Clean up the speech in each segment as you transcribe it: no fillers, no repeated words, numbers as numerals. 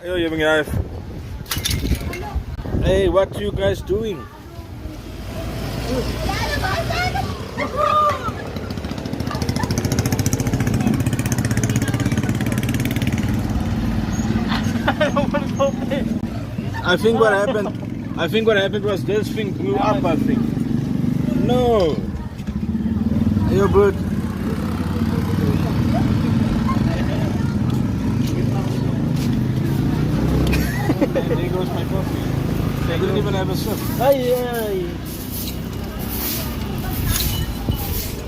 Yo, you guys. Hey, what you guys doing? I think what happened was this thing blew up, I think. No. You're good. There goes my coffee. I didn't even have a sip. Ay, ay.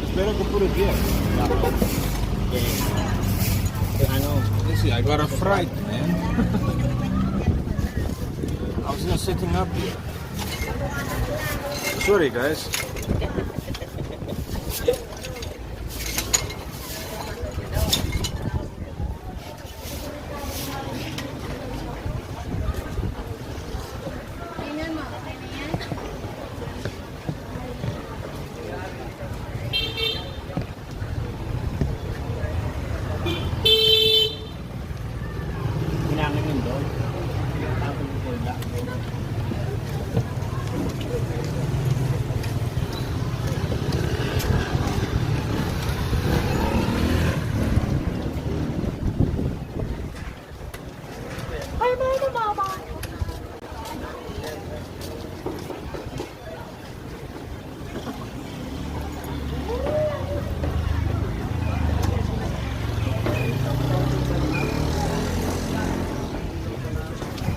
It's better to put it here. I know. You see, I got a fright, man. I was just sitting up here. Sorry, guys.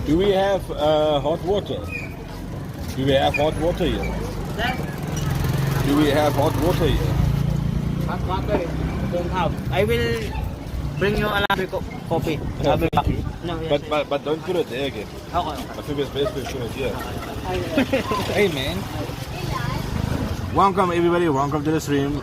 Do we have hot water? Do we have hot water here? Do we have hot water here? Hot water, don't have. I will bring you another coffee. Another coffee. No, yes, But don't put it there again. okay. I think it's best to put it here. Hey man. Welcome everybody, welcome to the stream.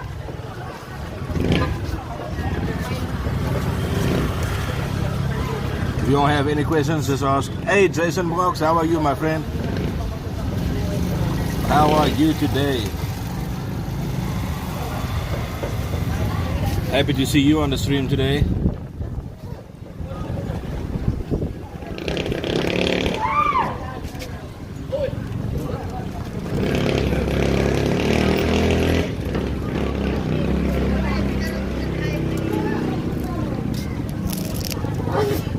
If you don't have any questions, just ask. Hey Jason Brooks, how are you, my friend? How are you today? Happy to see you on the stream today.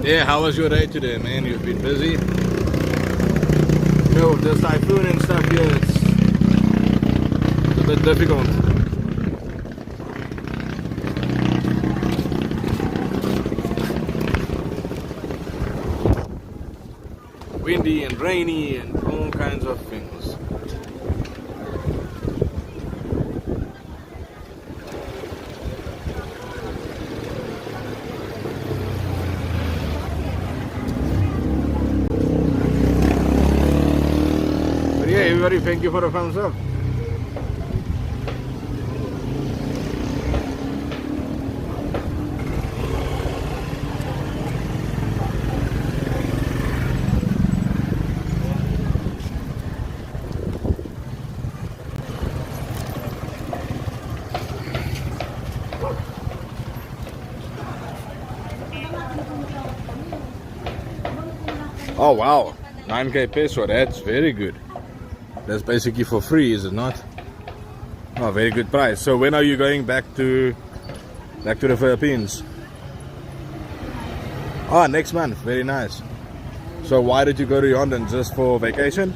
Yeah, how was your day today, man? You've been busy? You know, with this typhoon and stuff here, it's a bit difficult. Windy and rainy and all kinds of things. Everybody, thank you for the thumbs up. Oh wow, 9k peso, that's very good. That's basically for free, is it not? Oh, very good price. So when are you going back to the Philippines? Oh, next month. Very nice. So why did you go to London? Just for vacation?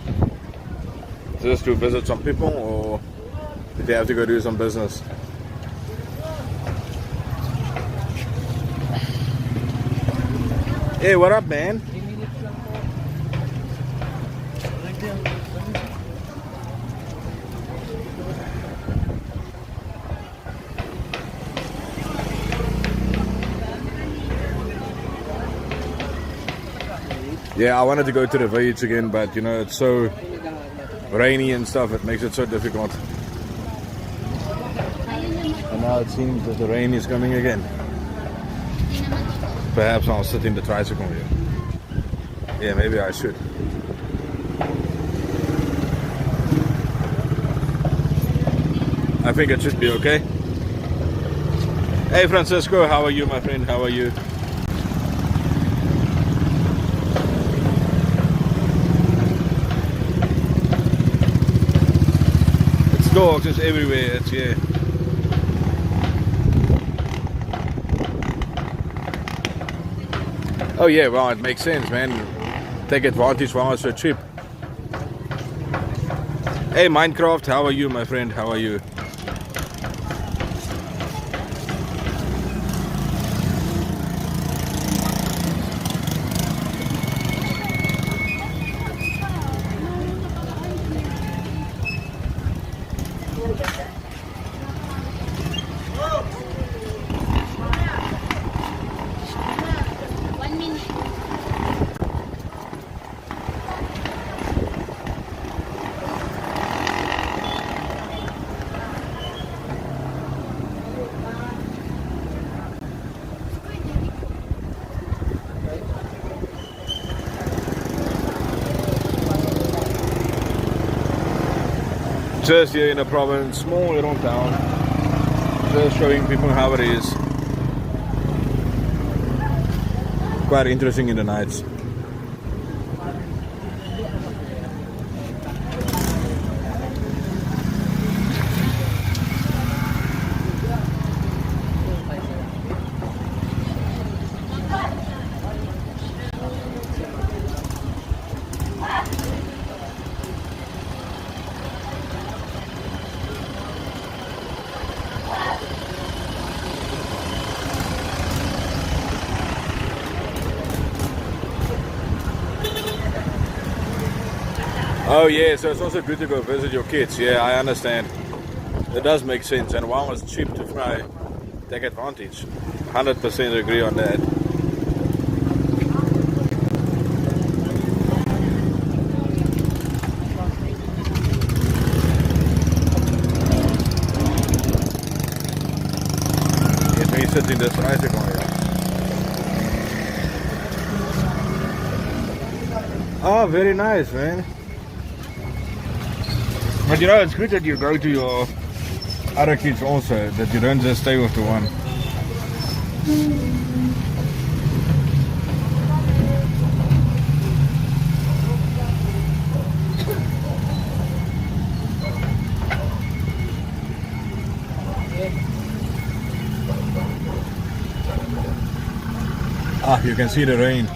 Just to visit some people, or did you have to go do some business? Hey, what up, man? Yeah, I wanted to go to the village again, but you know, it's so rainy and stuff, it makes it so difficult. And now it seems that the rain is coming again. Perhaps I'll sit in the tricycle here. Yeah, maybe I should. I think it should be okay. Hey Francisco, how are you, my friend? How are you? It's dogs, it's everywhere, it's yeah. Oh yeah, well it makes sense, man. Take advantage while it's so cheap. Hey Minecraft, how are you, my friend? How are you? Just here in a province, small little town. Just showing people how it is. Quite interesting in the nights. Oh yeah, so it's also good to go visit your kids. Yeah, I understand. It does make sense, and while it's cheap to fly, take advantage. 100% agree on that. Let me sit in this tricycle here. Oh, very nice, man. But you know, it's good that you go to your other kids also, that you don't just stay with the one. Ah, you can see the rain.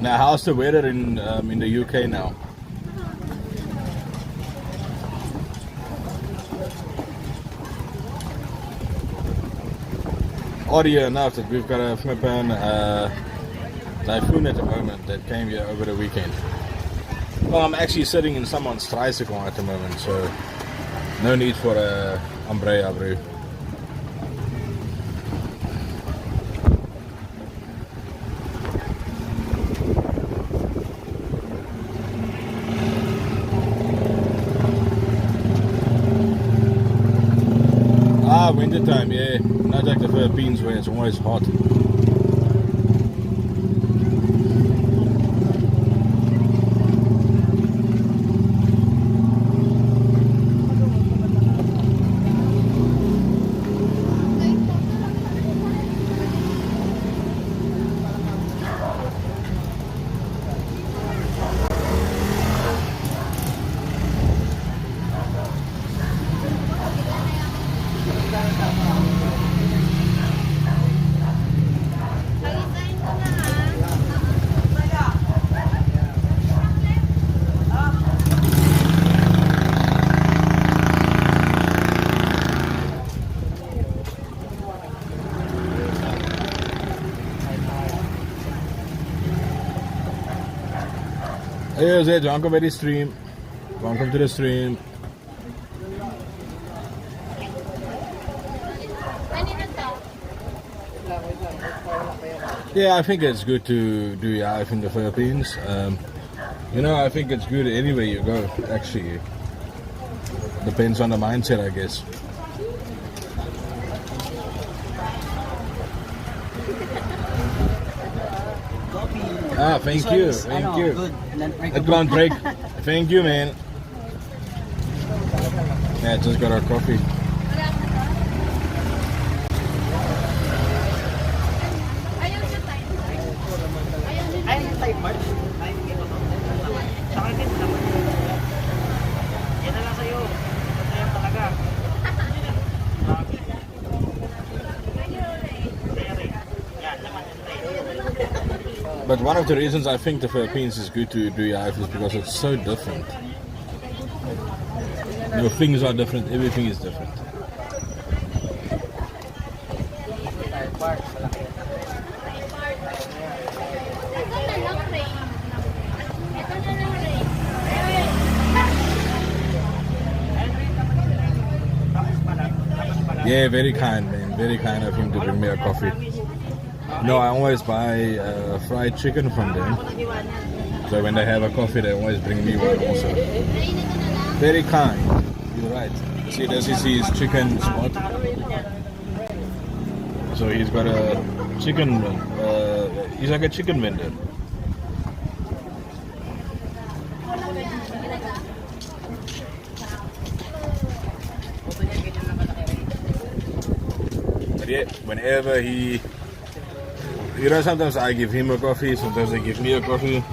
Now, how's the weather in the UK now? Oddly enough, that we've got a flippin' typhoon at the moment that came here over the weekend. Well, I'm actually sitting in someone's tricycle at the moment, so no need for a umbrella, bro. Winter time, yeah. Not like the Philippines where it's always hot. Hey, Zed, welcome to the stream. Welcome to the stream. Yeah, I think it's good to do your life in the Philippines. You know, I think it's good anywhere you go, actually. Depends on the mindset, I guess. Ah, thank you. Thank you. Good. Drake. Thank you, man. Yeah, just got our coffee. But one of the reasons I think the Philippines is good to do your life is because it's so different. You know, things are different, everything is different. Yeah, very kind, man. Very kind of him to bring me a coffee. No, I always buy fried chicken from them. So when they have a coffee, they always bring me one also. Very kind. You're right. See, this is his chicken spot. So he's got a chicken, he's like a chicken vendor. But yeah, whenever he, you know, sometimes I give him a coffee, sometimes they give me a coffee.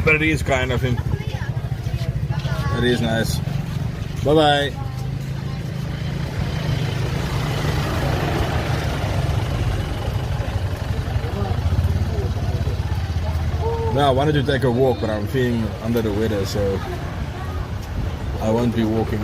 But it is kind of him. It is nice. Bye bye. Now I wanted to take a walk, but I'm feeling under the weather, so I won't be walking.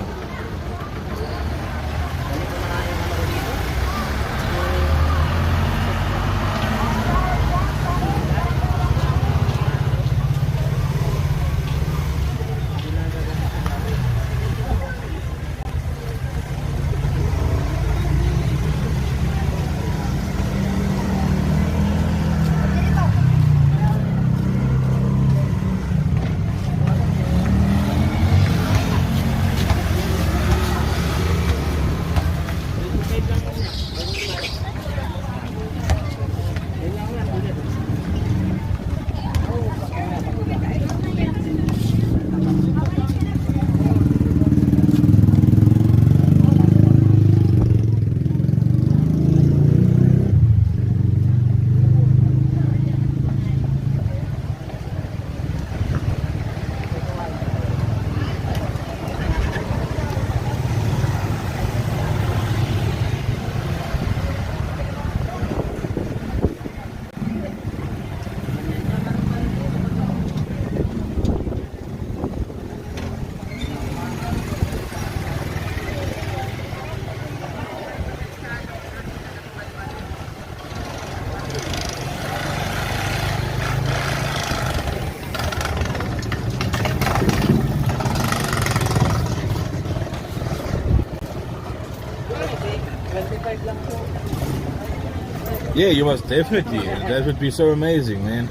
Yeah, you must definitely. That would be so amazing, man.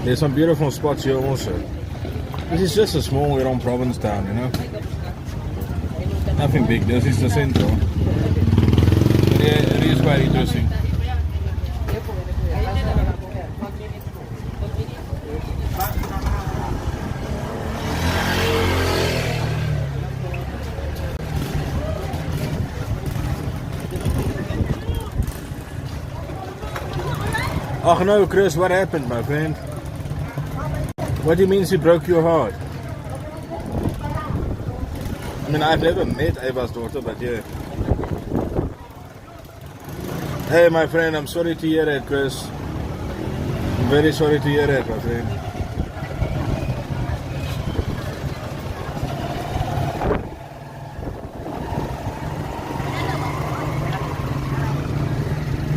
There's some beautiful spots here also. This is just a small little province town, you know. Nothing big. This is the central. But yeah, it is quite interesting. Oh no, Chris, what happened, my friend? What do you mean she broke your heart? I mean, I've never met Ava's daughter, but yeah. Hey, my friend, I'm sorry to hear that, Chris. I'm very sorry to hear that, my friend.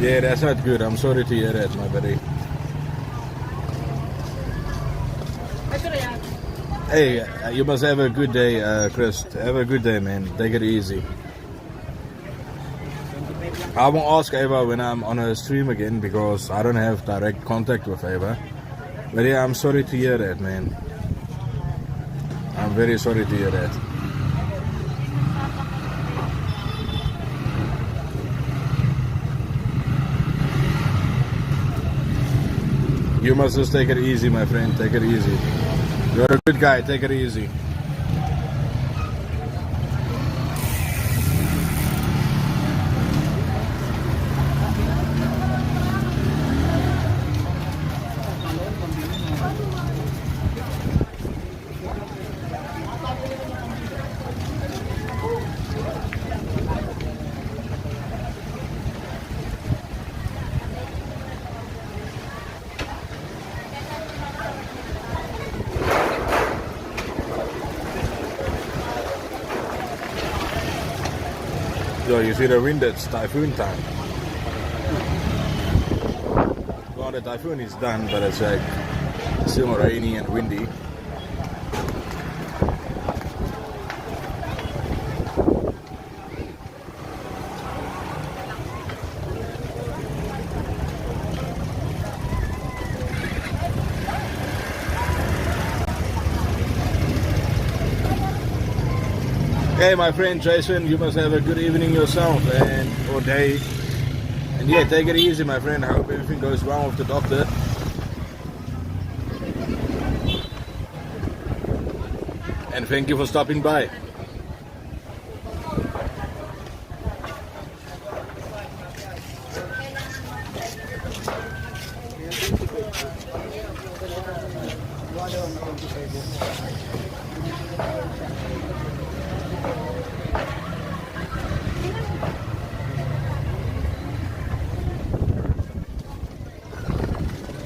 Yeah, that's not good. I'm sorry to hear that, my buddy. Hey, you must have a good day, Chris. Have a good day, man. Take it easy. I won't ask Ava when I'm on a stream again because I don't have direct contact with Ava. But yeah, I'm sorry to hear that, man. I'm very sorry to hear that. You must just take it easy, my friend. Take it easy. You're a good guy. Take it easy. Yo, you see the wind, it's typhoon time. Well, the typhoon is done, but it's like still rainy and windy. Hey, my friend Jason, you must have a good evening yourself or day. And yeah, take it easy, my friend. I hope everything goes well with the doctor. And thank you for stopping by.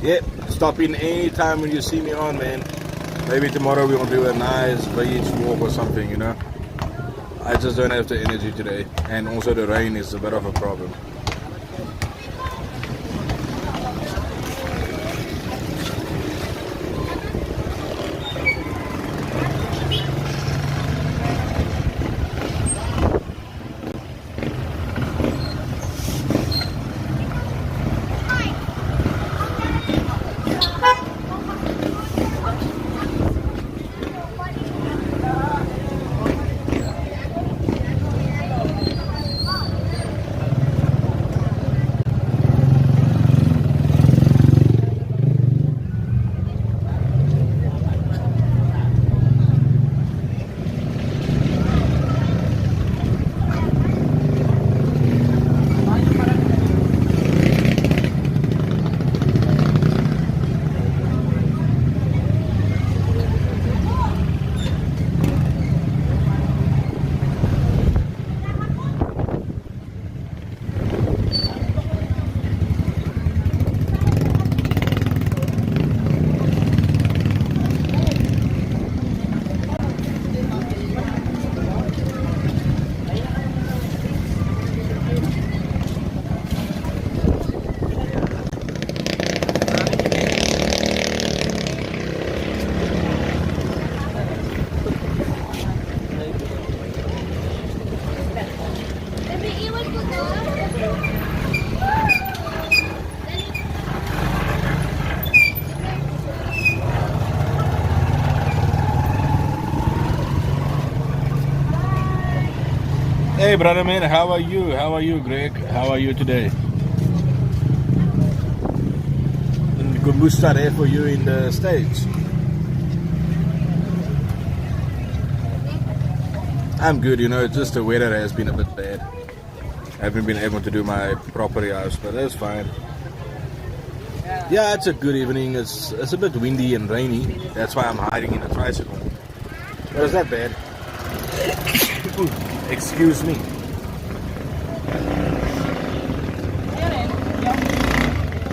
Yep, stop in any time when you see me on, man. Maybe tomorrow we'll do a nice beach walk or something, you know. I just don't have the energy today. And also the rain is a bit of a problem. Hey brother man, how are you? How are you, Greg? How are you today? And Kumusta there for you in the States? I'm good, you know, just the weather has been a bit bad. I haven't been able to do my property house, but that's fine. Yeah, it's a good evening. It's a bit windy and rainy. That's why I'm hiding in a tricycle. But it's not bad. Excuse me.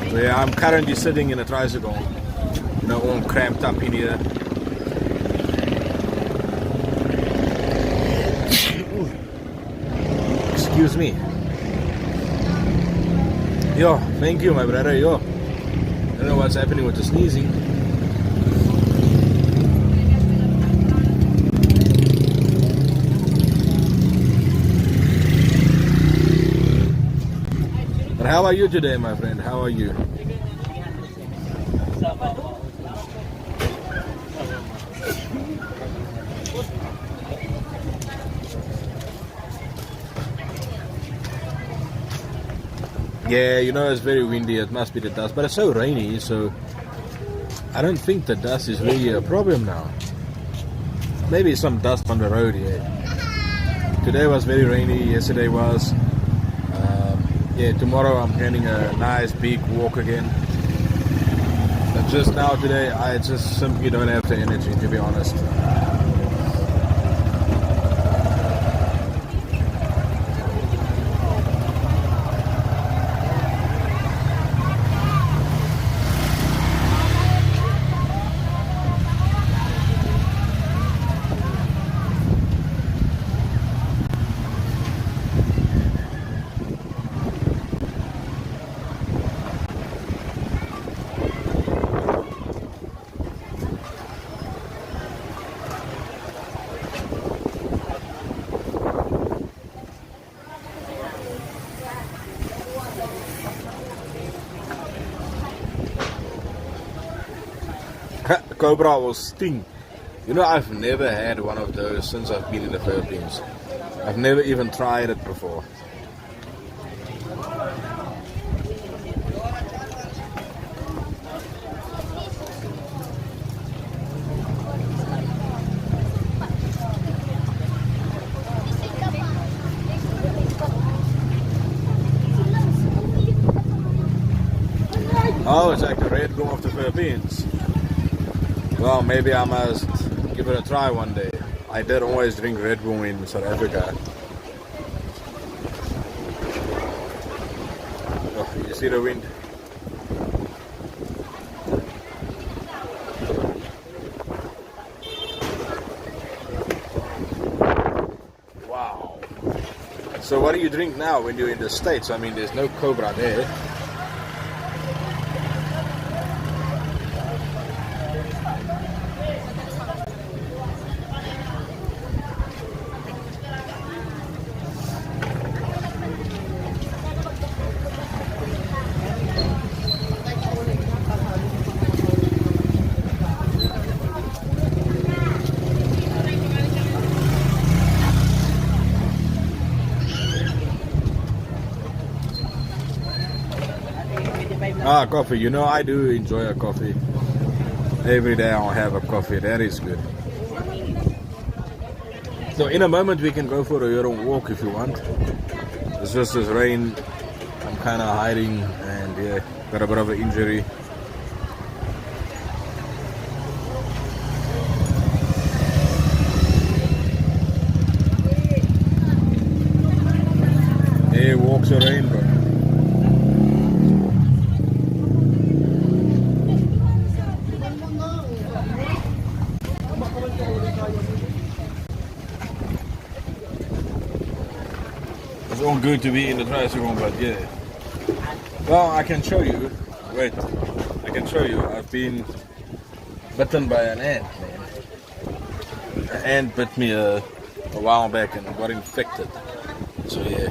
So yeah, I'm currently sitting in a tricycle. You know, all cramped up in here. Excuse me. Yo, thank you, my brother. Yo. I don't know what's happening with the sneezing. how are you today, my friend? How are you? Yeah, you know, it's very windy. It must be the dust, but it's so rainy, so I don't think the dust is really a problem now. Maybe some dust on the road, yeah. Today was very rainy, yesterday was. Yeah, tomorrow I'm planning a nice big walk again. But just now today, I just simply don't have the energy, to be honest. Cobra will sting. You know, I've never had one of those since I've been in the Philippines. I've never even tried it before. Oh, it's like the Red Bull of the Philippines. Well, maybe I must give it a try one day. I did always drink Red Bull in South Africa. Oh, you see the wind? Wow. So what do you drink now when you're in the States? I mean, there's no Cobra there. Ah, coffee. You know, I do enjoy a coffee. Every day I'll have a coffee. That is good. So in a moment we can go for a little walk if you want. It's just this rain. I'm kind of hiding and yeah, got a bit of an injury. Hey, walks the rain, bro. It's all good to be in the tricycle, but yeah. Well, I can show you. Wait, I can show you. I've been bitten by an ant, man. An ant bit me a while back and I got infected. So yeah,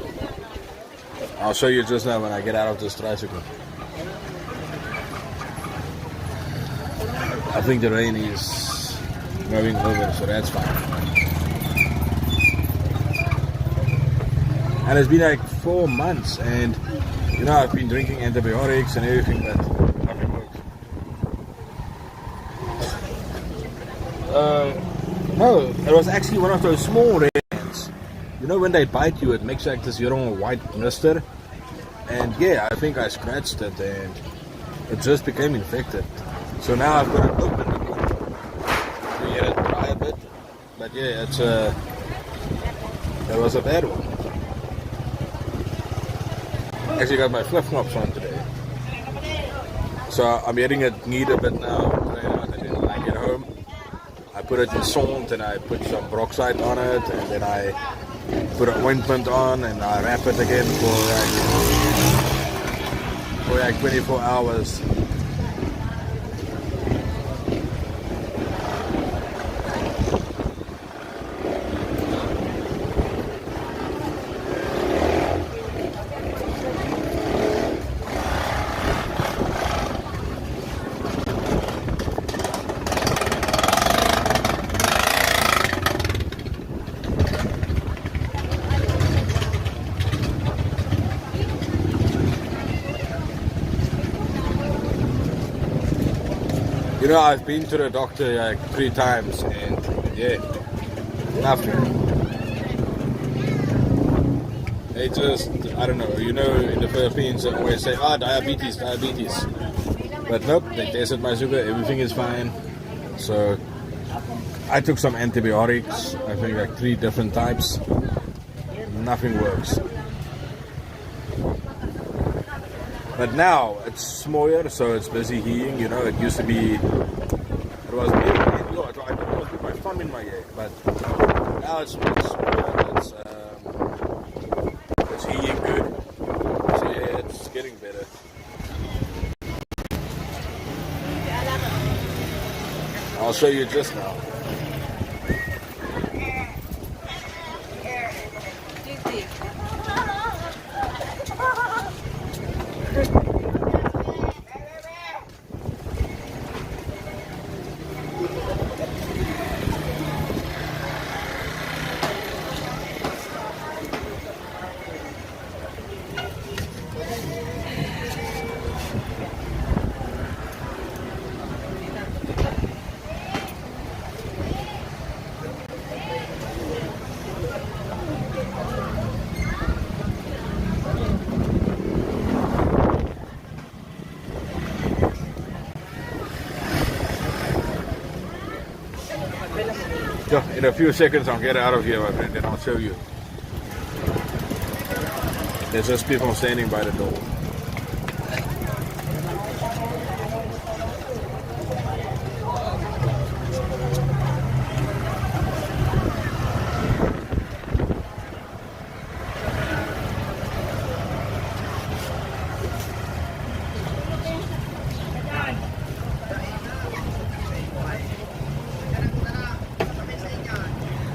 I'll show you just now when I get out of this tricycle. I think the rain is going over, so that's fine. And it's been like 4 months, and you know, I've been drinking antibiotics and everything, but nothing works. No, it was actually one of those small red ants. You know, when they bite you, it makes like this little white blister. And yeah, I think I scratched it, and it just became infected. So now I've got to open it to get it dry a bit. But yeah, it's that was a bad one. Actually got my flip-flops on today. So I'm getting it knead a bit now. When I get home, I put it in salt and I put some peroxide on it, and then I put an ointment on and I wrap it again for like 24 hours. You know, I've been to the doctor like 3 times and yeah, nothing. They just, I don't know, you know, in the Philippines they always say, diabetes, diabetes. But nope, they tested my sugar, everything is fine. So I took some antibiotics, I think like 3 different types. Nothing works. But now it's smaller, so it's busy healing. You know, it used to be, it was big. I tried to always put my thumb in my ear, but now it's much smaller. It's healing good. So yeah, it's getting better. I'll show you just now. So in a few seconds I'll get out of here, my friend, and I'll show you. There's just people standing by the door.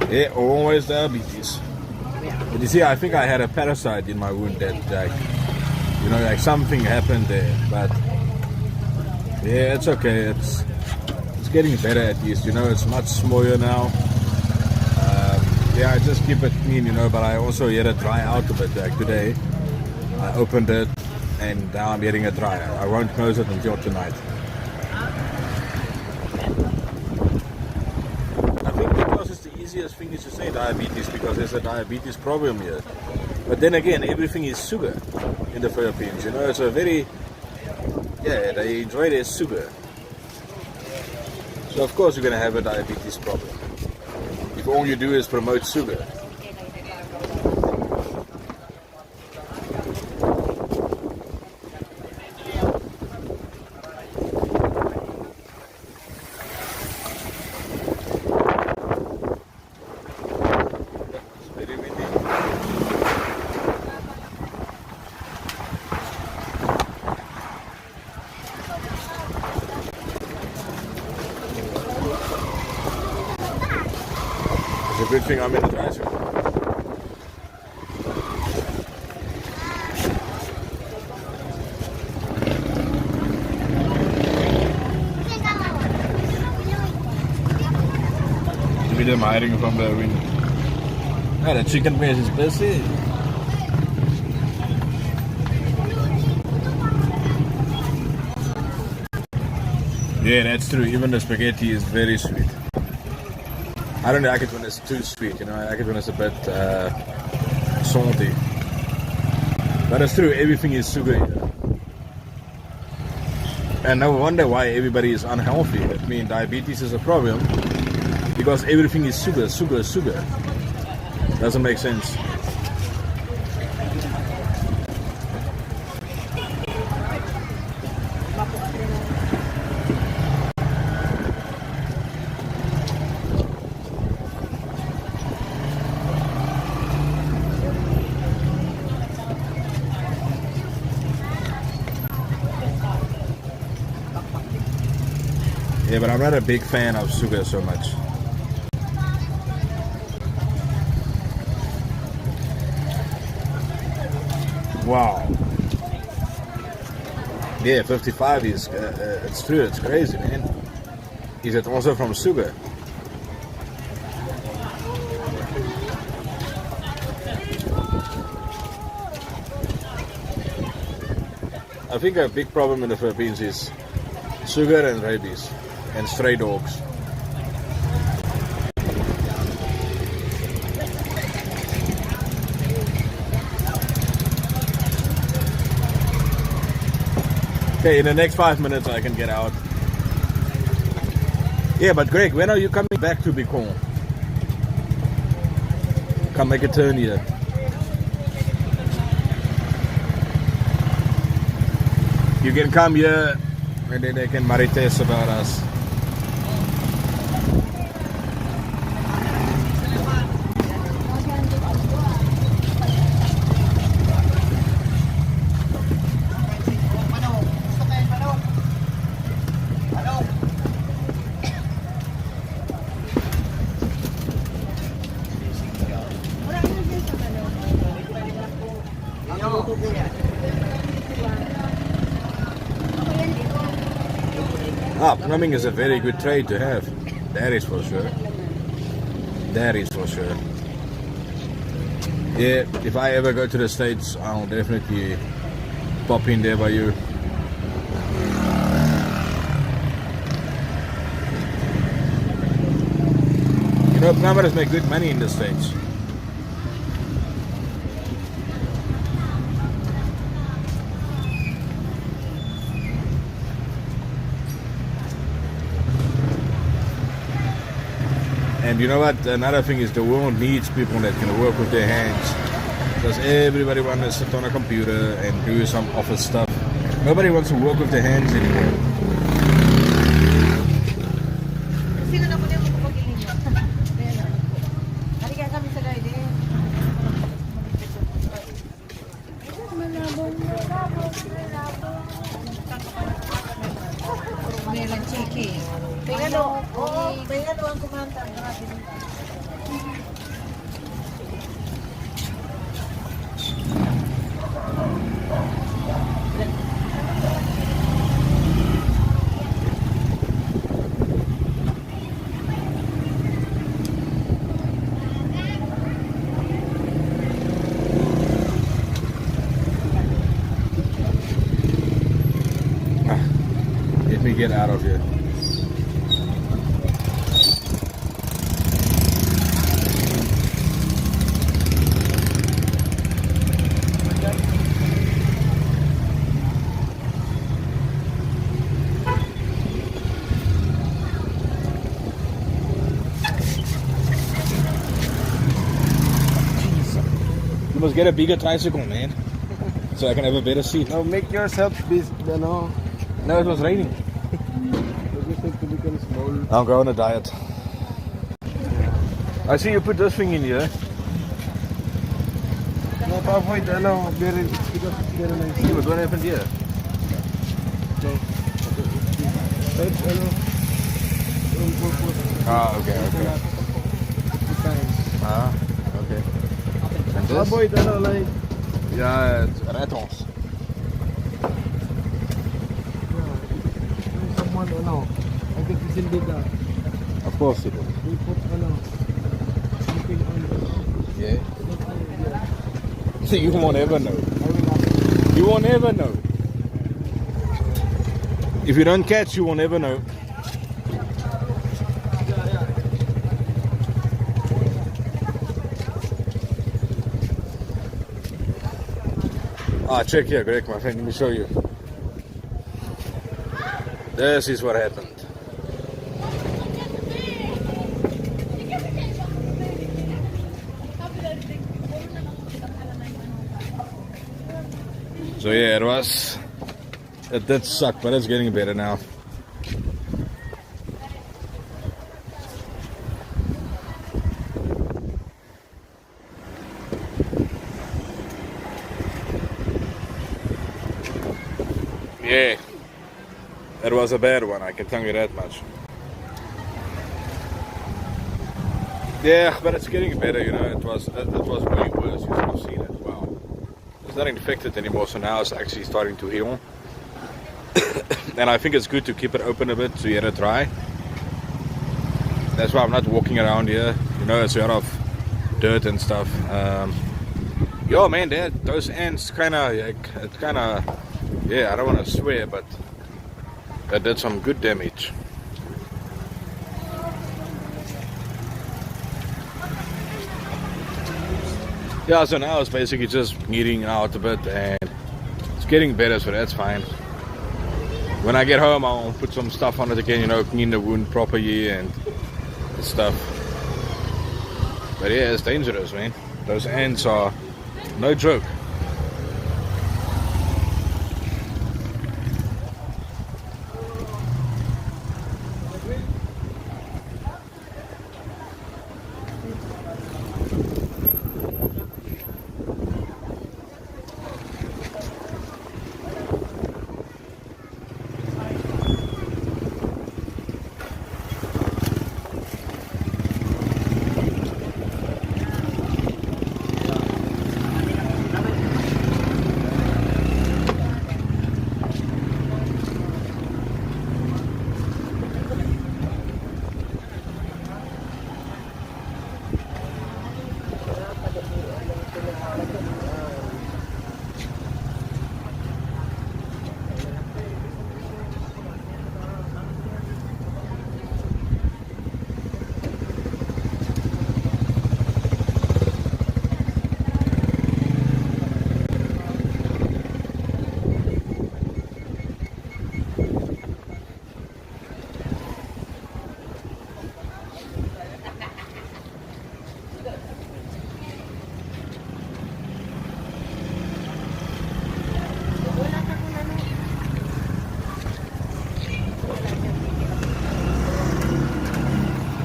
Yeah, always diabetes. But you see, I think I had a parasite in my wound that, like, you know, like something happened there. But yeah, it's okay. It's getting better at least. You know, it's much smaller now. Yeah, I just keep it clean, you know. But I also let it dry out a bit. Like today, I opened it, and now I'm getting it dry. I won't close it until tonight. Easiest thing is to say diabetes because there's a diabetes problem here. But then again, everything is sugar in the Philippines. You know, it's a very, yeah, they enjoy their sugar. So of course you're going to have a diabetes problem if all you do is promote sugar. It's a good thing I'm in the tricycle. Look at them hiding from the window. Ah, the chicken place is busy. Yeah, that's true. Even the spaghetti is very sweet. I don't like it when it's too sweet, you know. I like it when it's a bit salty. But it's true, everything is sugar here. And no wonder why everybody is unhealthy. I mean, diabetes is a problem because everything is sugar, sugar, sugar. Doesn't make sense. Yeah, but I'm not a big fan of sugar so much. Wow. Yeah, 55 is, it's true, it's crazy, man. Is it also from sugar? I think a big problem in the Philippines is sugar and rabies. and stray dogs. Okay, in the next 5 minutes I can get out. Yeah, but Greg, when are you coming back to Bicon? Come make a turn here. You can come here and then they can marites about us. Ah, plumbing is a very good trade to have. That is for sure. That is for sure. Yeah, if I ever go to the States, I'll definitely pop in there by you. You know, plumbers make good money in the States. And you know what? Another thing is the world needs people that can work with their hands. Because everybody wants to sit on a computer and do some office stuff. Nobody wants to work with their hands anymore. Let me get out of here. You must get a bigger tricycle, man, so I can have a better seat. Now make yourself busy, you know. No, it was raining. You just have to become small. I'll go on a diet. I see you put this thing in here. No, to avoid, very, because it's very nice. See what's going to happen here. So, Ah, okay, okay. Ah, okay. And To this? avoid, like, Yeah, it's ratons. someone, I think it's indeed that. Of course it is. We put, something on the, Yeah. So you won't ever know. I will ask. You won't ever know. If you don't catch, you will never know. Ah, check here, Greg, my friend. Let me show you. This is what happened. So yeah, it did suck, but it's getting better now. Yeah, it was a bad one, I can tell you that much. Yeah, but it's getting better, you know. It was way worse. You should have seen it. Wow, it's not infected anymore, so now it's actually starting to heal. And I think it's good to keep it open a bit to let it dry. That's why I'm not walking around here. You know, it's a lot of dirt and stuff. Yo, man, those ants yeah, I don't want to swear, but that did some good damage. Yeah, so now it's basically just eating out a bit and it's getting better, so that's fine. When I get home, I'll put some stuff on it again, you know, clean the wound properly and stuff. But yeah, it's dangerous, man. Those ants are no joke.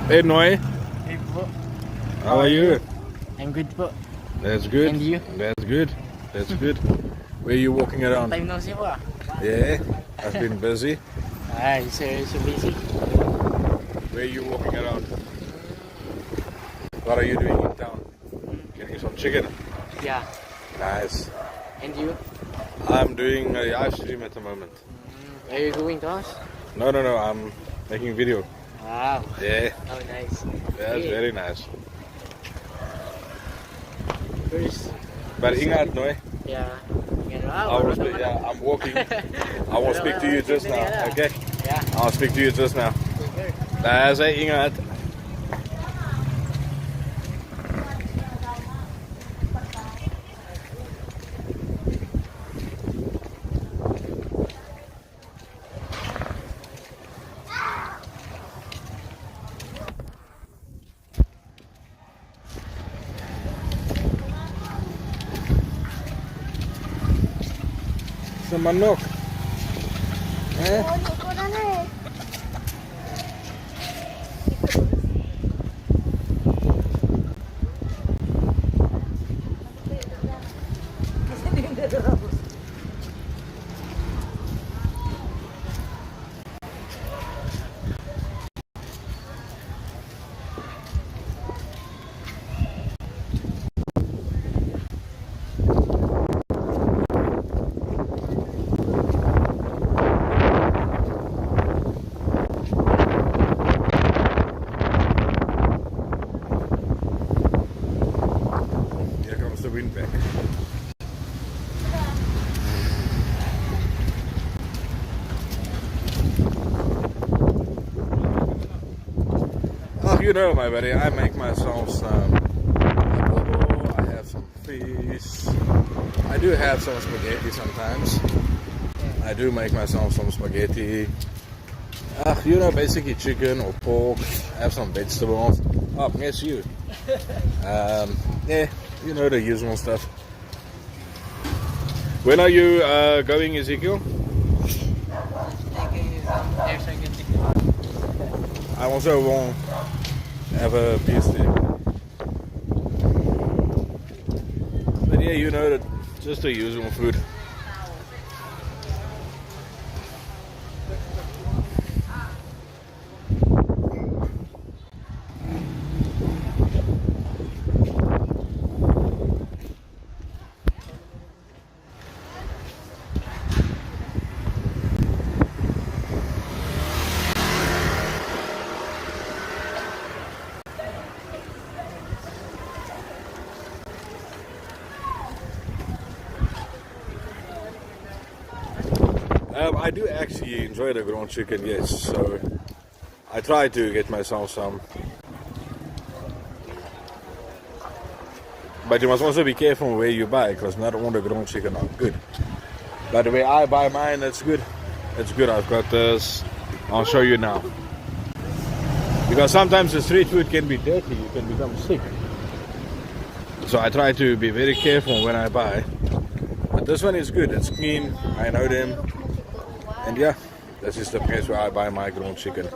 Hey Noy, Hey po. how are you? I'm good po. That's good. And you? That's good. That's good. Where are you walking around? Time no see po. Yeah, I've been busy. Ay, so busy. Where are you walking around? What are you doing in town? Getting some chicken. Yeah. Nice. And you? I'm doing a live stream at the moment. Are you going to us? No, I'm making video. Wow. Yeah, Oh, nice. that's Yeah. very nice. First. But ingat, Noy. Yeah. I'm walking. I will speak to you just now. Okay? Yeah. I'll speak to you just now. Sure. That's it, ingat. Sa manok. Eh? Here comes the wind back. Oh, you know, my buddy, I make myself some adobo, I have some fish. I do have some spaghetti sometimes. I do make myself some spaghetti. You know, basically chicken or pork. I have some vegetables. Oh, yes, you. Yeah, you know the usual stuff. When are you going, Ezekiel? I also won't have a piece there. But yeah, you know that just the usual food. I do actually enjoy the ground chicken, yes. So I try to get myself some. But you must also be careful where you buy, because not all the grilled chicken are good. But the way I buy mine, it's good. It's good. I've got this. I'll show you now. Because sometimes the street food can be dirty. You can become sick. So I try to be very careful when I buy. But this one is good. It's clean. I know them. And yeah, this is the place where I buy my grilled chicken.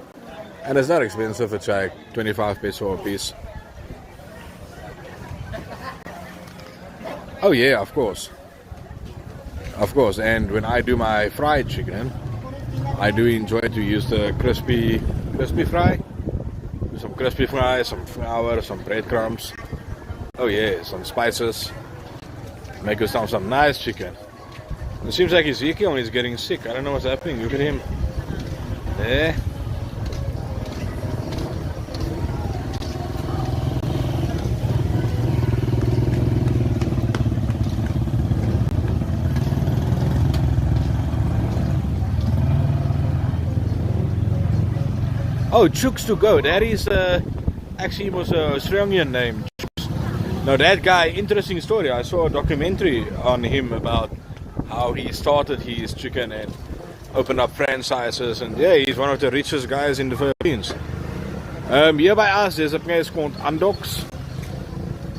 And it's not expensive. It's like 25 peso a piece. Oh yeah, of course. Of course. And when I do my fried chicken, I do enjoy to use the crispy fry. Some crispy fry, some flour, some breadcrumbs. Oh yeah, some spices. Make us some nice chicken. It seems like Ezekiel is getting sick. I don't know what's happening. Look at him. There. Oh, Chooks to go. That is actually was an Australian name. Now that guy, interesting story. I saw a documentary on him about how he started his chicken and opened up franchises. And yeah, he's one of the richest guys in the Philippines. Here by us, there's a place called Andox.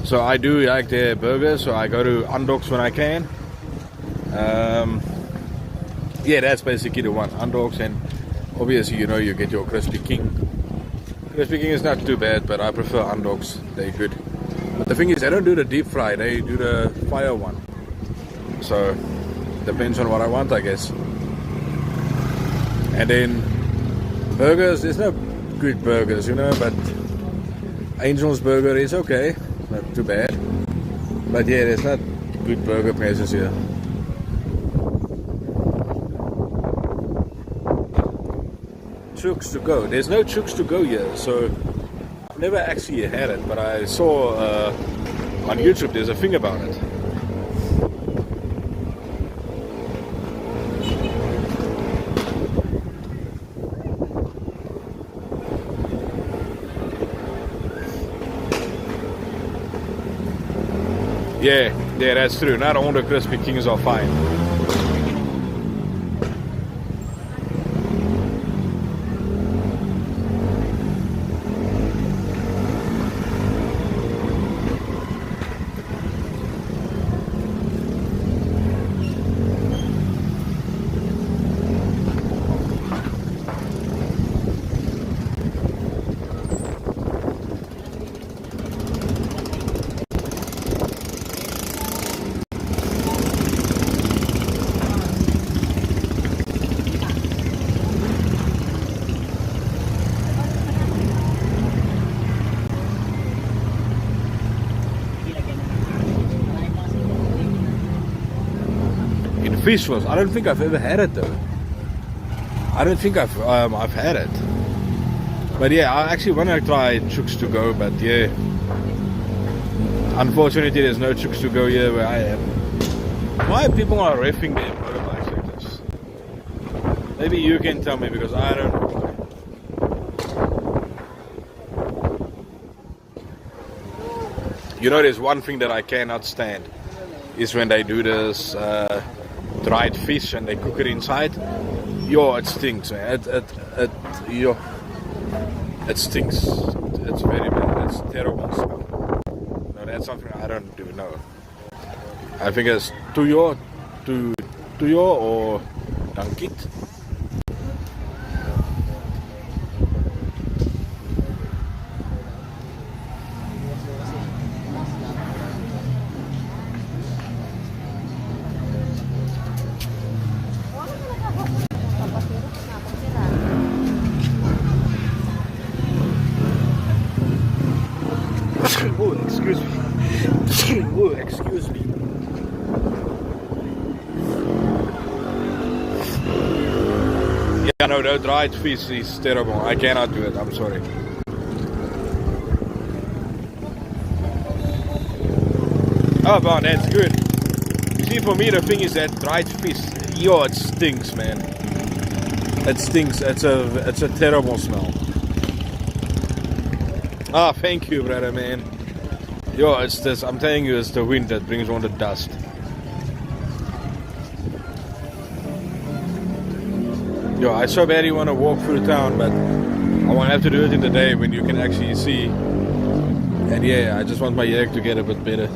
So I do like their burgers. So I go to Andox when I can. Yeah, that's basically the one. Andox, and obviously, you know, you get your Crispy King. Crispy King is not too bad, but I prefer Andox. They're good. But the thing is, they don't do the deep fry. They do the fire one. So, depends on what I want, I guess. And then, burgers. There's no good burgers, you know, but Angel's Burger is okay. Not too bad. But yeah, there's not good burger places here. Chooks to go. There's no Chooks to go here, so I've never actually had it, but I saw on YouTube there's a thing about it. Yeah, that's true. Not all the Crispy Kings are fine. Fish was. I don't think I've ever had it though. I don't think I've had it. But yeah, I actually want to try Chooks to go. But yeah, unfortunately, there's no Chooks to go here where I am. Why people are reffing their motorbikes like this? Maybe you can tell me, because I don't know why. You know, there's one thing that I cannot stand is when they do this. Dried fish and they cook it inside. Yo, it stinks, man. It stinks. It's very bad. It's terrible smell. No, that's something I don't do. No, I think it's tuyo or dankit. Oh, excuse me. Oh, excuse me. Yeah, no, the dried fish is terrible. I cannot do it. I'm sorry. Oh, wow, that's good. You see, for me, the thing is that dried fish, yo, it stinks, man. It stinks. It's a terrible smell. Ah, thank you, brother, man. Yo, it's this. I'm telling you, it's the wind that brings on the dust. Yo, I so badly want to walk through town, but I won't have to do it in the day when you can actually see. And yeah, I just want my yak to get a bit better.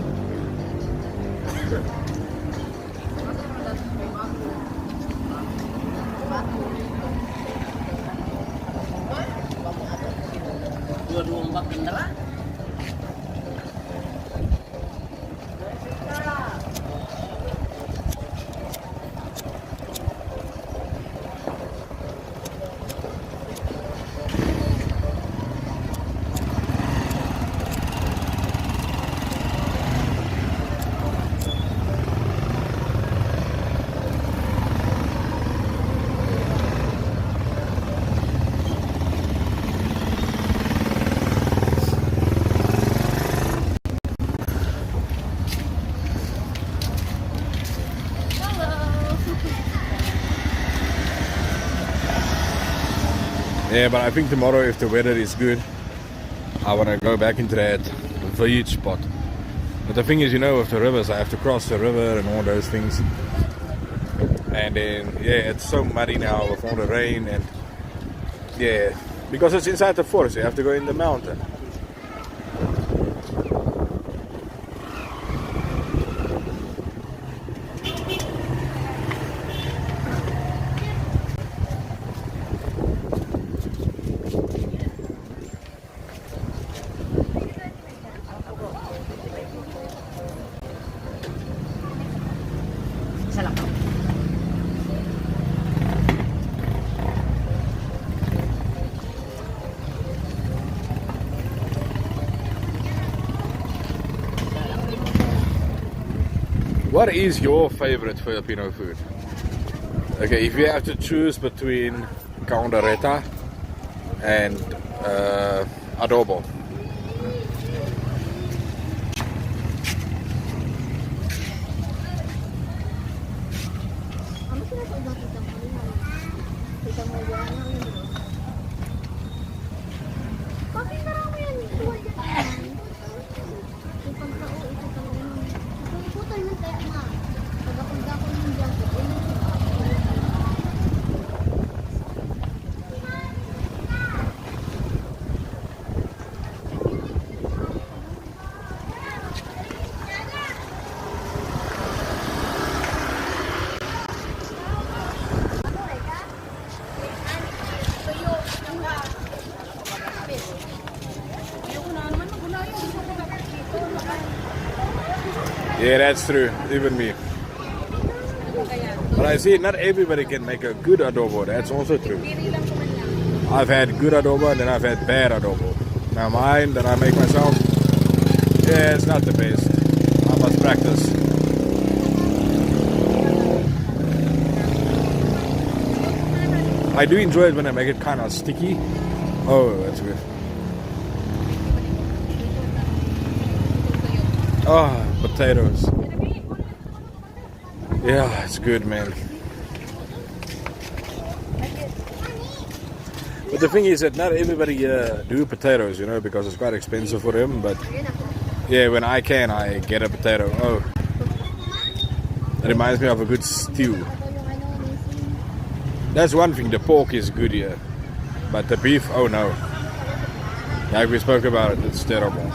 Yeah, but I think tomorrow, if the weather is good, I want to go back into that beach spot. But the thing is, you know, with the rivers, I have to cross the river and all those things. And then, yeah, it's so muddy now with all the rain. And yeah, because it's inside the forest, you have to go in the mountain. What is your favorite Filipino food? Okay, if you have to choose between caldereta and adobo. Yeah, that's true. Even me. But I see not everybody can make a good adobo. That's also true. I've had good adobo and then I've had bad adobo. Now mine that I make myself, yeah, it's not the best. I must practice. I do enjoy it when I make it kind of sticky. Oh, that's good. Oh, potatoes. Yeah, it's good, man. But the thing is that not everybody do potatoes, you know, because it's quite expensive for them. But yeah, when I can, I get a potato. Oh, it reminds me of a good stew. That's one thing. The pork is good here, but the beef, oh no. Like we spoke about it, it's terrible.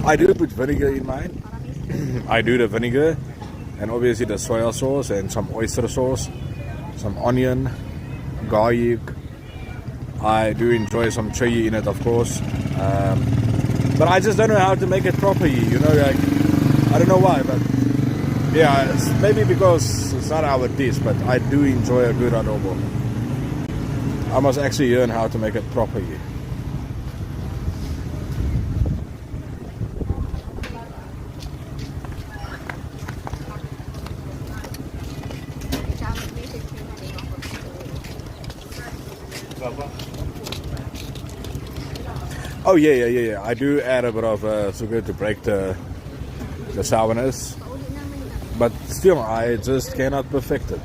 I do put vinegar in mine. I do the vinegar, and obviously the soy sauce and some oyster sauce, some onion, garlic. I do enjoy some chili in it, of course, but I just don't know how to make it properly. You know, like I don't know why, but yeah, it's maybe because it's not our dish. But I do enjoy a good adobo. I must actually learn how to make it properly. Oh yeah. I do add a bit of sugar to break the sourness, but still I just cannot perfect it.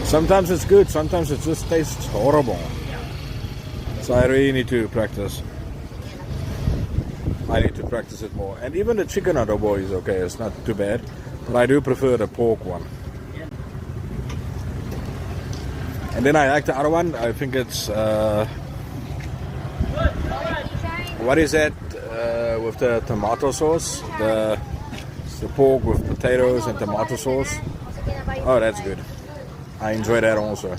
Sometimes it's good, sometimes it just tastes horrible. So I really need to practice. I need to practice it more. And even the chicken adobo is okay, it's not too bad, but I do prefer the pork one. And then I like the other one. I think it's what is that with the tomato sauce? The pork with potatoes and tomato sauce. Oh, that's good. I enjoy that also.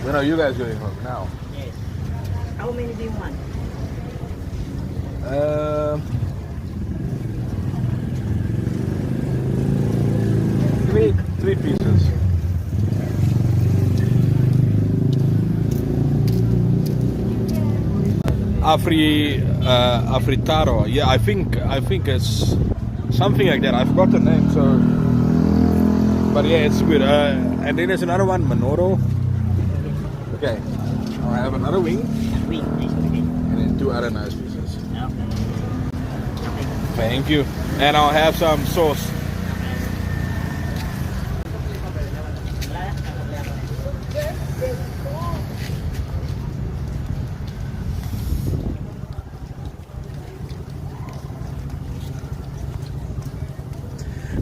When are you guys going home now? Yes. How many do you want? Three pieces. Afritaro. Yeah, I think it's something like that. I forgot the name. So, but yeah, it's good. And then there's another one, Manoro. Okay, I'll have another wing. Wing. And then 2 other nice pieces. No. Thank you. And I'll have some sauce.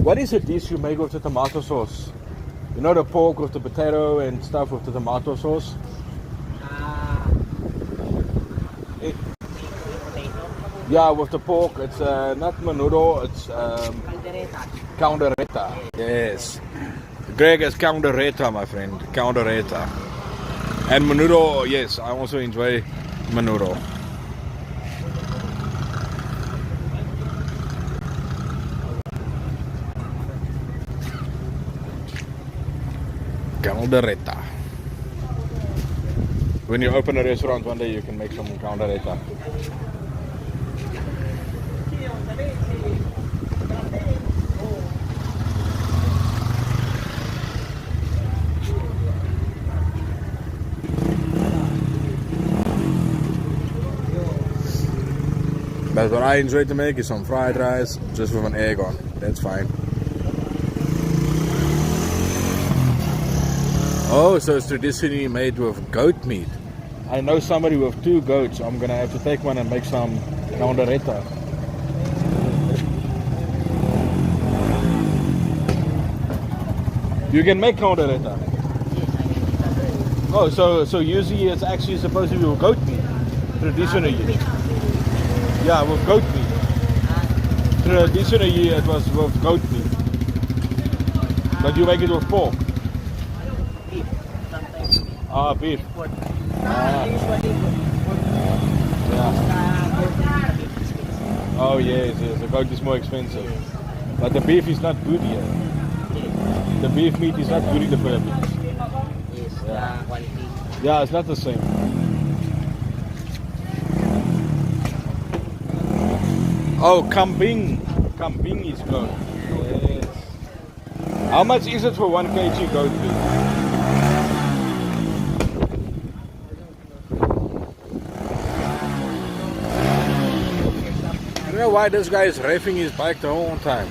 What is a dish you make with the tomato sauce? You know, the pork with the potato and stuff with the tomato sauce? Yeah, with the pork, it's not menudo, it's caldereta. Yes. Greg is caldereta, my friend. Caldereta. And menudo, yes, I also enjoy menudo. Caldereta. When you open a restaurant one day, you can make some caldereta. But what I enjoy to make is some fried rice just with an egg on. That's fine. Oh, so it's traditionally made with goat meat. I know somebody with 2 goats. I'm gonna have to take one and make some caldereta. You can make caldereta. Oh, so usually it's actually supposed to be with goat meat. Traditionally. Yeah, with goat meat. Traditionally it was with goat meat. But you make it with pork. Ah, beef. Ah. Yeah. Oh yes, the goat is more expensive. But the beef is not good here. The beef meat is not good in the Philippines. Yes, quality. Yeah, it's not the same. Oh, kambing. Kambing is good. Yes. How much is it for 1 kg goat meat? know why this guy is revving his bike the whole time.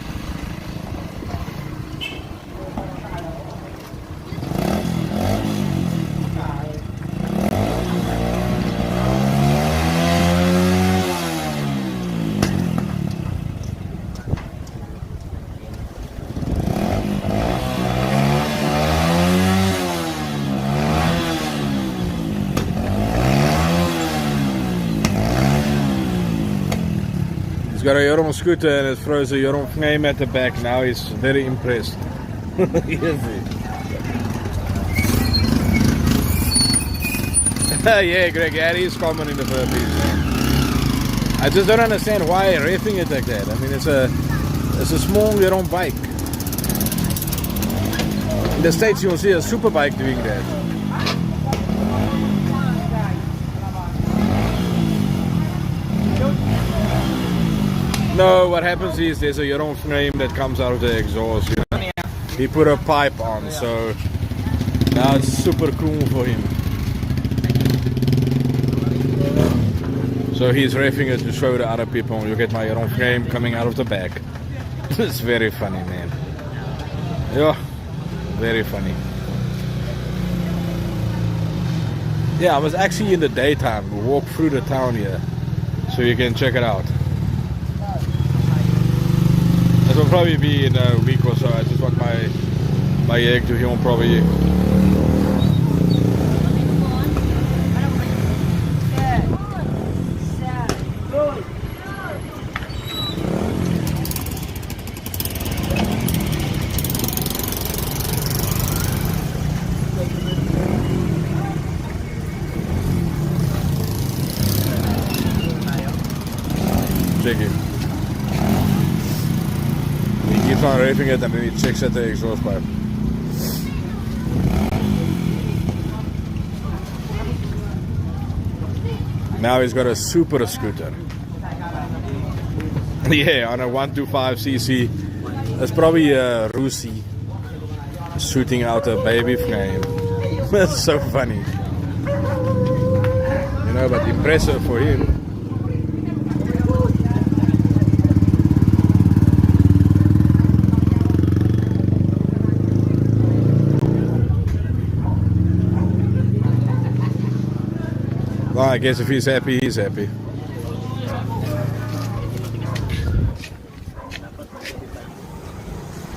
He's got a Jorom scooter and it throws a Jorom name at the back. Now he's very impressed. Yeah, Greg, that is common in the Philippines. Man. I just don't understand why revving it like that. I mean, it's a small Jorom bike. In the States, you'll see a super bike doing that. No, what happens is there's a Jorom frame that comes out of the exhaust. You know? He put a pipe on, so now it's super cool for him. So he's revving it to show the other people, look at my Jorom frame coming out of the back. It's very funny, man. Yeah, very funny. Yeah, I was actually in the daytime. We walked through the town here, so you can check it out. It will probably be in a week or so. I just want my egg to heal probably. Check it. He keeps on revving it and then he checks at the exhaust pipe. Now he's got a super scooter. Yeah, on a 125cc. That's probably a Rusi shooting out a baby frame. That's so funny. You know, but impressive for him. Well, I guess if he's happy, he's happy.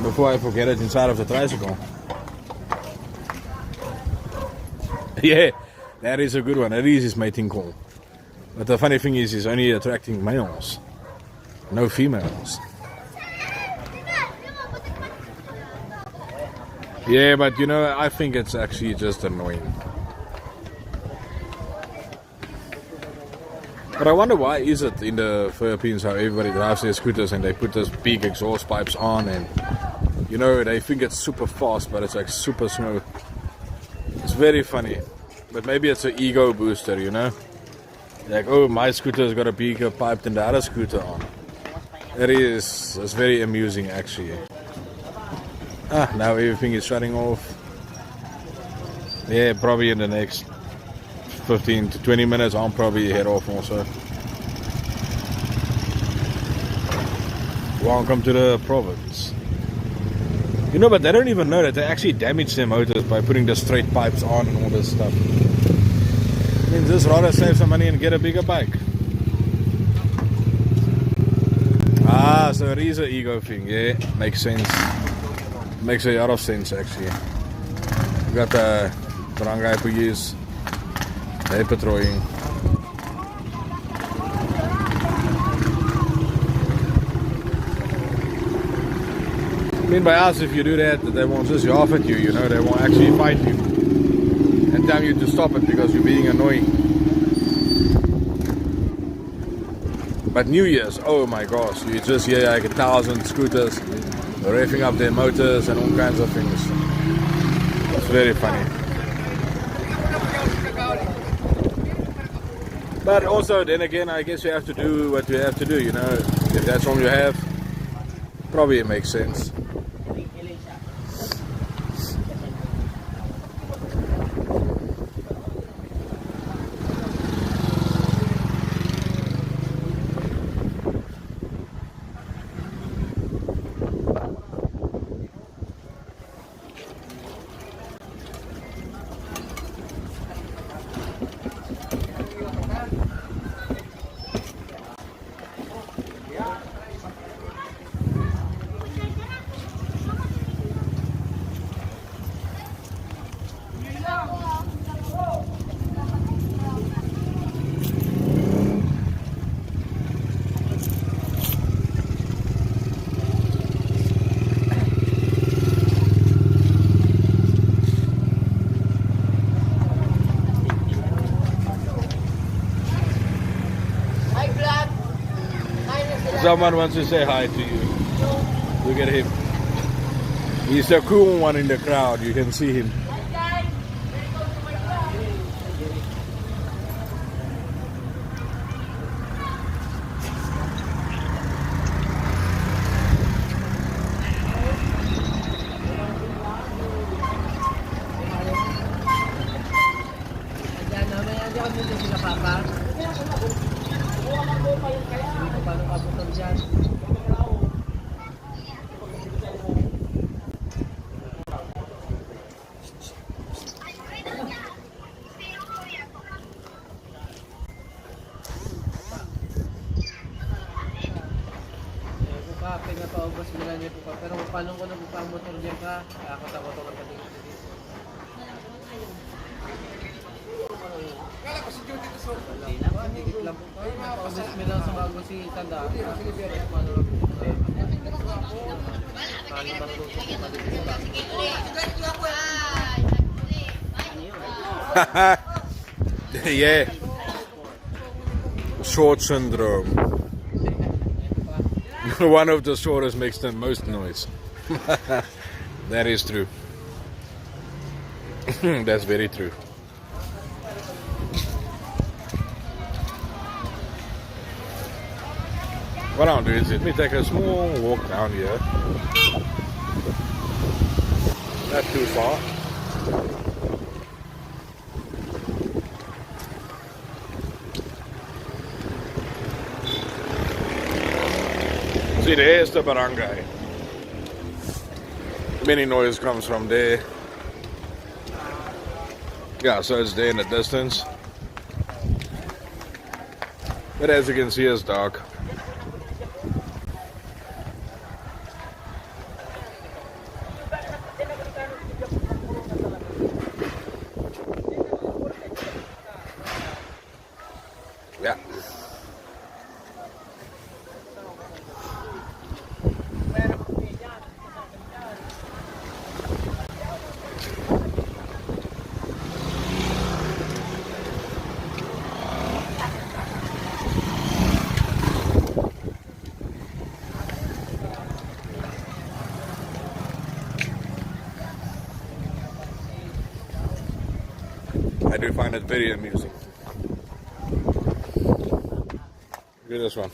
Before I forget it, inside of the tricycle. Yeah, that is a good one. That is his mating call. But the funny thing is, he's only attracting males, no females. Yeah, but you know, I think it's actually just annoying. But I wonder why is it in the Philippines how everybody drives their scooters and they put those big exhaust pipes on and you know they think it's super fast but it's like super smooth. It's very funny. But maybe it's an ego booster, you know? Like, oh, my scooter's got a bigger pipe than the other scooter on. It's very amusing actually. Ah, now everything is shutting off. Yeah, probably in the next 15 to 20 minutes I'll probably head off also. Welcome to the province. You know, but they don't even know that they actually damage their motors by putting the straight pipes on and all this stuff. I mean, just rather save some money and get a bigger bike. Ah, so it is an ego thing, yeah, makes sense. Makes a lot of sense actually. We got the barangay police. They're patrolling. I mean, by us, if you do that, they won't just laugh at you, you know, they won't actually fight you and tell you to stop it because you're being annoying. But New Year's, oh my gosh, you just hear like 1,000 scooters revving up their motors and all kinds of things. It's very funny. But also, then again, I guess you have to do what you have to do, you know. If that's all you have, probably it makes sense. Someone wants to say hi to you. Look at him. He's the cool one in the crowd. You can see him. Pinapaubos nila niya po pa. Pero paano ko nagpapamotor niya ka? Takot-takot ako nagpatingin. Kala ko si Judy to so. Tigit lang po. Paubos nila sa bago si Tanda. Paano lang po. Paano ba ito po palibig? Yeah. Short syndrome. One of the shortest makes the most noise. That is true. That's very true. What I'll do is let me take a small walk down here. Not too far. See, there's the barangay. Many noise comes from there. Yeah, so it's there in the distance. But as you can see, it's dark. Yeah. I do find it very amusing. Look at this one.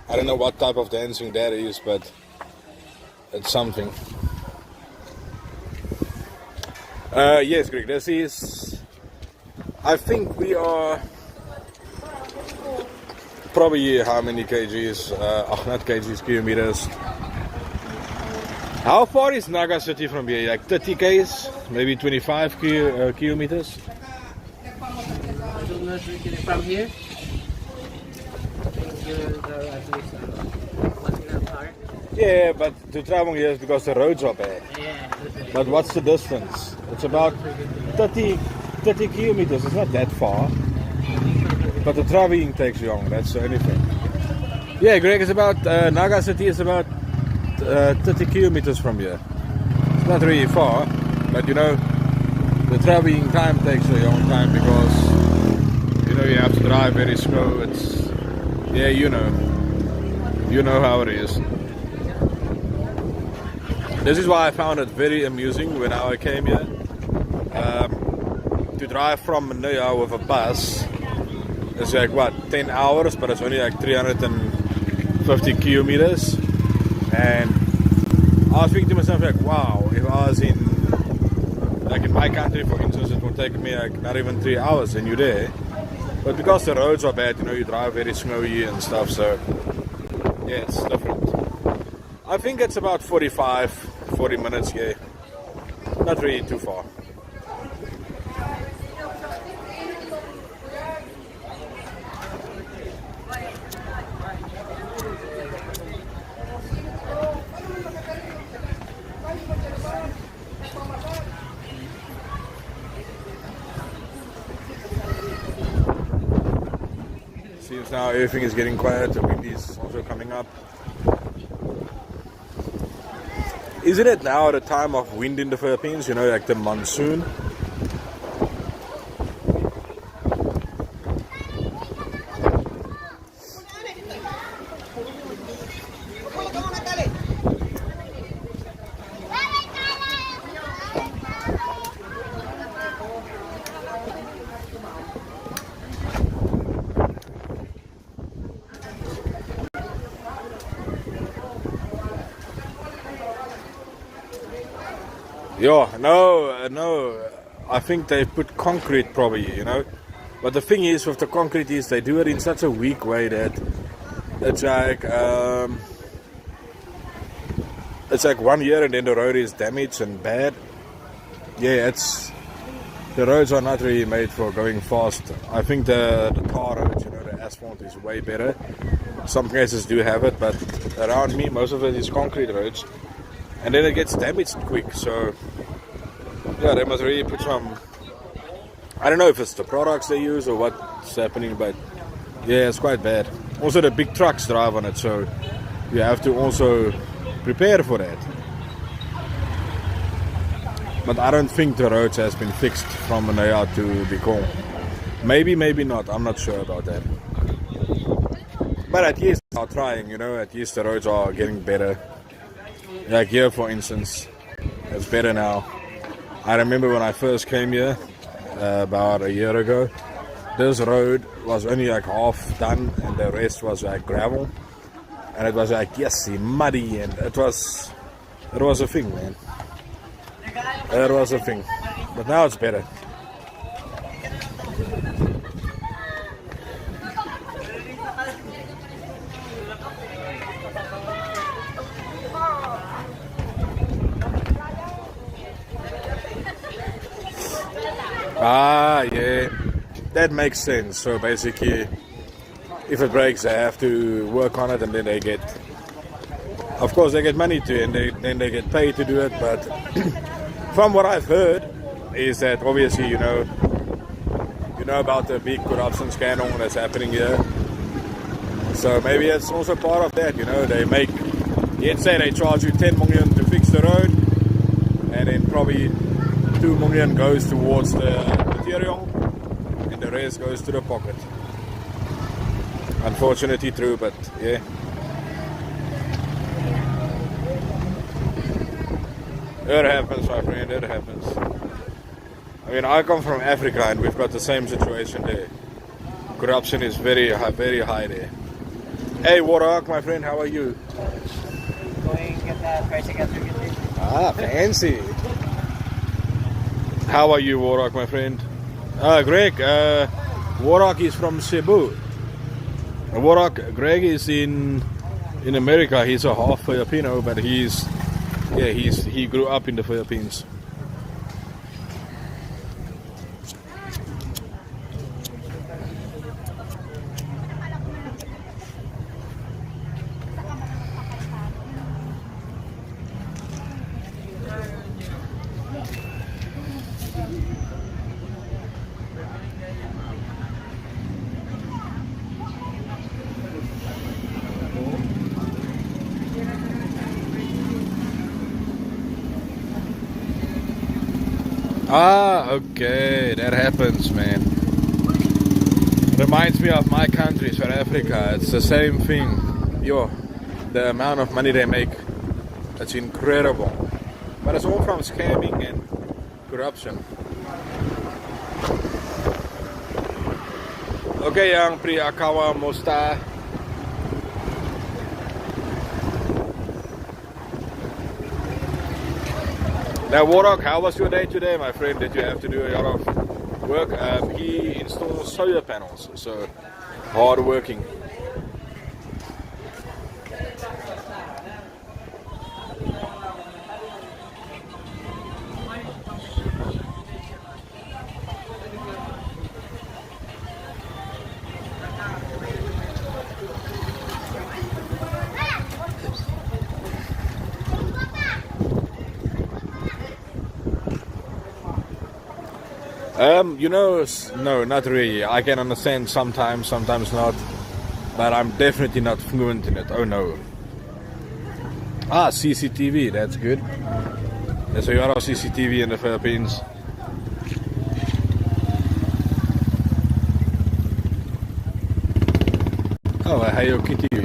I don't know what type of dancing that is, but it's something. Yes, Greg, this is... I think we are... Probably how many kgs? Not kgs, kilometers. How far is Naga City from here? Like 30 k's? Maybe 25 kilometers? I don't know from here. At least 1.5 hour. Yeah, but to travel here is because the roads are bad. Yeah. But what's the distance? It's about 30 kilometers. It's not that far. But the traveling takes long. That's the only thing. Yeah, Greg, it's about... Naga City is about 30 kilometers from here. It's not really far, but you know, the traveling time takes a long time because you know you have to drive very slow. It's you know how it is. This is why I found it very amusing when I came here to drive from Manila with a bus. It's like what, 10 hours, but it's only like 350 kilometers. And I was thinking to myself, like, wow, if I was in my country, for instance, it would take me like not even 3 hours and you're there. But because the roads are bad, you know, you drive very snowy and stuff, so yeah, it's different. I think it's about 40 minutes, yeah. Not really too far. Seems now everything is getting quiet, the wind is also coming up. Isn't it now the time of wind in the Philippines, you know, like the monsoon? Yeah, no. I think they put concrete probably, you know. But the thing is with the concrete is they do it in such a weak way that it's like 1 year and then the road is damaged and bad. Yeah, the roads are not really made for going fast. I think the tar roads, you know, the asphalt is way better. Some places do have it, but around me most of it is concrete roads. And then it gets damaged quick, so yeah, they must really put some, I don't know if it's the products they use or what's happening, but yeah, it's quite bad. Also the big trucks drive on it, so you have to also prepare for that. But I don't think the roads has been fixed from Manaya to Bicol. Maybe not, I'm not sure about that. But at least they are trying, you know, at least the roads are getting better. Like here for instance, it's better now. I remember when I first came here, about a year ago, this road was only like half done and the rest was like gravel. And it was like, yes, muddy, and it was a thing, man. It was a thing. But now it's better. Ah, yeah, that makes sense. So basically, if it breaks, they have to work on it, and then they get, of course, they get money to, and then they get paid to do it. But from what I've heard, is that obviously, you know about the big corruption scandal that's happening here. So maybe it's also part of that. You know, they make, let's say they charge you 10 million to fix the road, and then probably 2 million goes towards the material and the rest goes to the pocket. Unfortunately true, but yeah. It happens, my friend, it happens. I mean, I come from Africa and we've got the same situation there. Corruption is very high there. Hey, Warhawk, my friend, how are you? Going to get the Pasacao. Ah, fancy. How are you, Warhawk, my friend? Greg, Warhawk is from Cebu. Greg is in America. He's a half Filipino, but he grew up in the Philippines. Ah, okay, that happens, man. Reminds me of my country, South Africa. It's the same thing. Yo, the amount of money they make, that's incredible. But it's all from scamming and corruption. Okay, yang Priakawa Mosta. Now, Warhawk, how was your day today, my friend? Did you have to do a lot of work? He installs solar panels, so hard working. You know, no, not really. I can understand sometimes, sometimes not. But I'm definitely not fluent in it. Oh no. Ah, CCTV, that's good. There's a lot of CCTV in the Philippines. Oh, a Hello Kitty.